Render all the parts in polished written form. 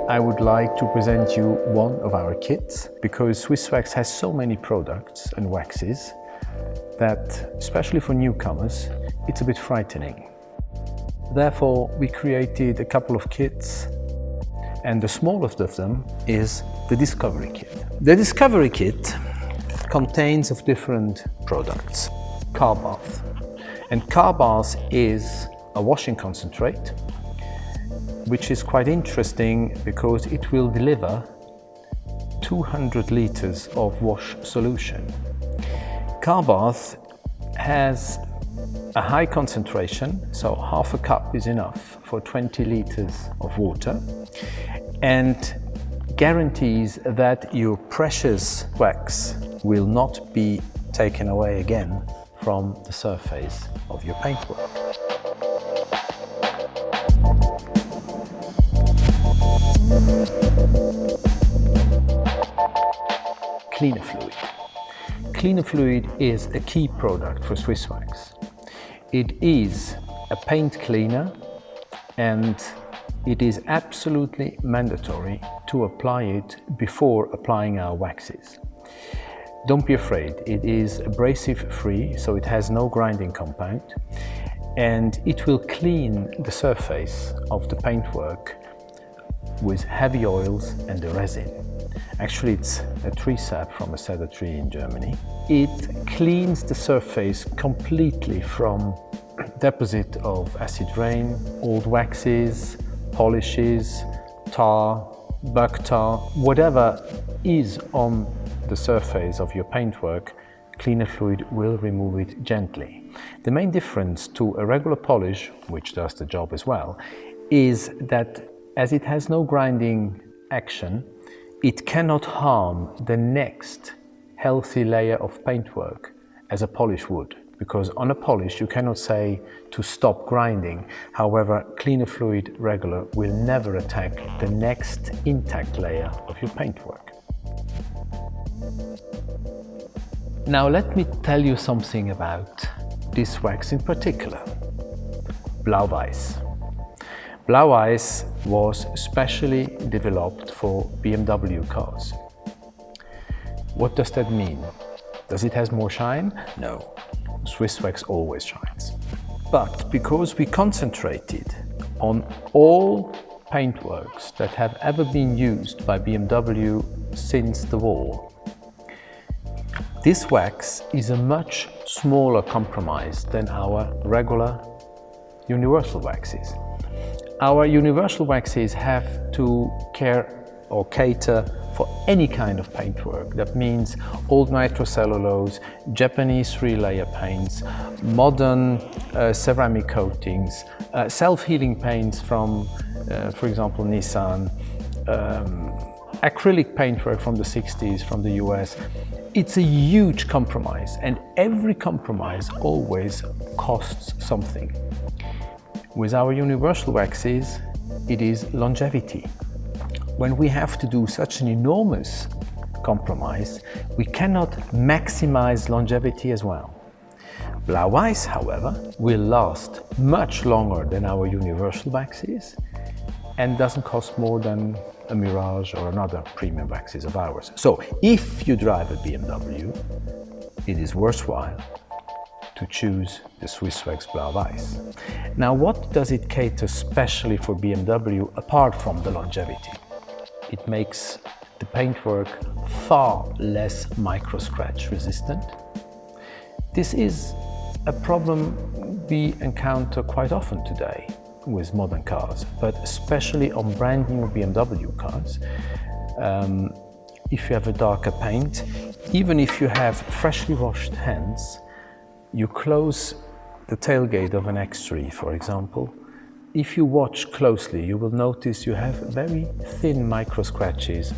I would like to present you one of our kits, because Swissvax has so many products and waxes that, especially for newcomers, it's a bit frightening. Therefore, we created a couple of kits, and the smallest of them is the Discovery Kit. The Discovery Kit contains of different products. Car bath. And car bath is a washing concentrate, which is quite interesting because it will deliver 200 liters of wash solution. Car bath has a high concentration, so half a cup is enough for 20 liters of water, and guarantees that your precious wax will not be taken away again from the surface of your paintwork. Cleaner fluid. Cleaner fluid is a key product for Swissvax. It is a paint cleaner, and it is absolutely mandatory to apply it before applying our waxes. Don't be afraid, it is abrasive free, so it has no grinding compound, and it will clean the surface of the paintwork with heavy oils and the resin. Actually, it's a tree sap from a cedar tree in Germany. It cleans the surface completely from deposit of acid rain, old waxes, polishes, tar, buck tar, whatever is on the surface of your paintwork, cleaner fluid will remove it gently. The main difference to a regular polish, which does the job as well, is that as it has no grinding action, it cannot harm the next healthy layer of paintwork as a polish would. Because on a polish you cannot say to stop grinding. However, cleaner fluid regular will never attack the next intact layer of your paintwork. Now let me tell you something about this wax in particular, Blau-Weiss. Blau-Weiss was specially developed for BMW cars. What does that mean? Does it have more shine? No. Swissvax always shines. But because we concentrated on all paintworks that have ever been used by BMW since the war, this wax is a much smaller compromise than our regular universal waxes. Our universal waxes have to care or cater for any kind of paintwork. That means old nitrocellulose, Japanese 3-layer paints, modern ceramic coatings, self-healing paints from, for example, Nissan, acrylic paintwork from the 60s from the US. It's a huge compromise, and every compromise always costs something. With our universal waxes, it is longevity. When we have to do such an enormous compromise, we cannot maximize longevity as well. Blau-Weiss, however, will last much longer than our universal waxes and doesn't cost more than a Mirage or another premium waxes of ours. So if you drive a BMW, it is worthwhile to choose the Swissvax Blau-Weiss. Now, what does it cater specially for BMW apart from the longevity? It makes the paintwork far less micro-scratch resistant. This is a problem we encounter quite often today with modern cars, but especially on brand new BMW cars. If you have a darker paint, even if you have freshly washed hands, you close the tailgate of an X3, for example. If you watch closely, you will notice you have very thin micro scratches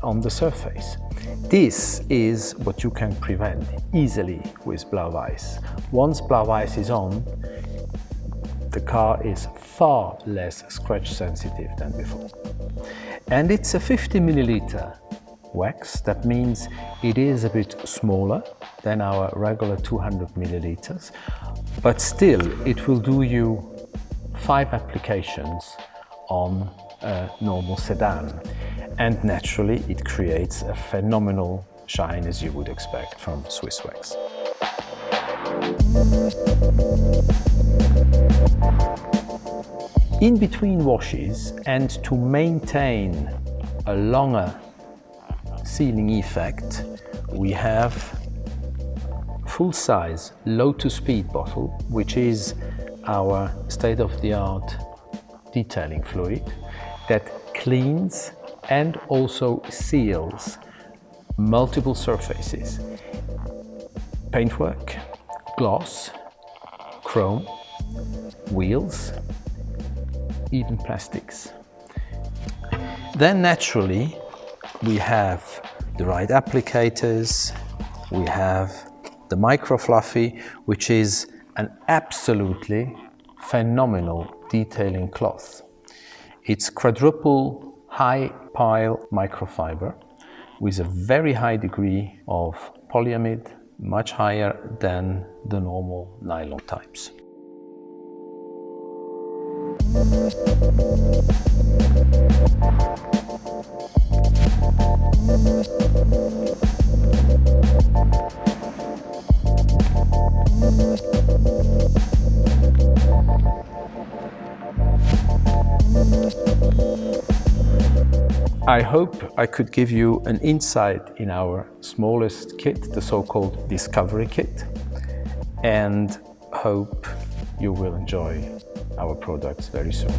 on the surface. This is what you can prevent easily with Blau-Weiss. Once Blau-Weiss is on, the car is far less scratch sensitive than before. And it's a 50 milliliter wax. That means it is a bit smaller than our regular 200 milliliters, but still it will do you 5 applications on a normal sedan. And naturally, it creates a phenomenal shine, as you would expect from Swissvax. In between washes, and to maintain a longer sealing effect, we have full-size Lotos Speed bottle, which is our state-of-the-art detailing fluid that cleans and also seals multiple surfaces: paintwork, gloss, chrome, wheels, even plastics. Then naturally we have the right applicators, we have the micro fluffy, which is an absolutely phenomenal detailing cloth. It's quadruple high pile microfiber with a very high degree of polyamide, much higher than the normal nylon types. I hope I could give you an insight in our smallest kit, the so-called Discovery Kit, and hope you will enjoy our products very soon.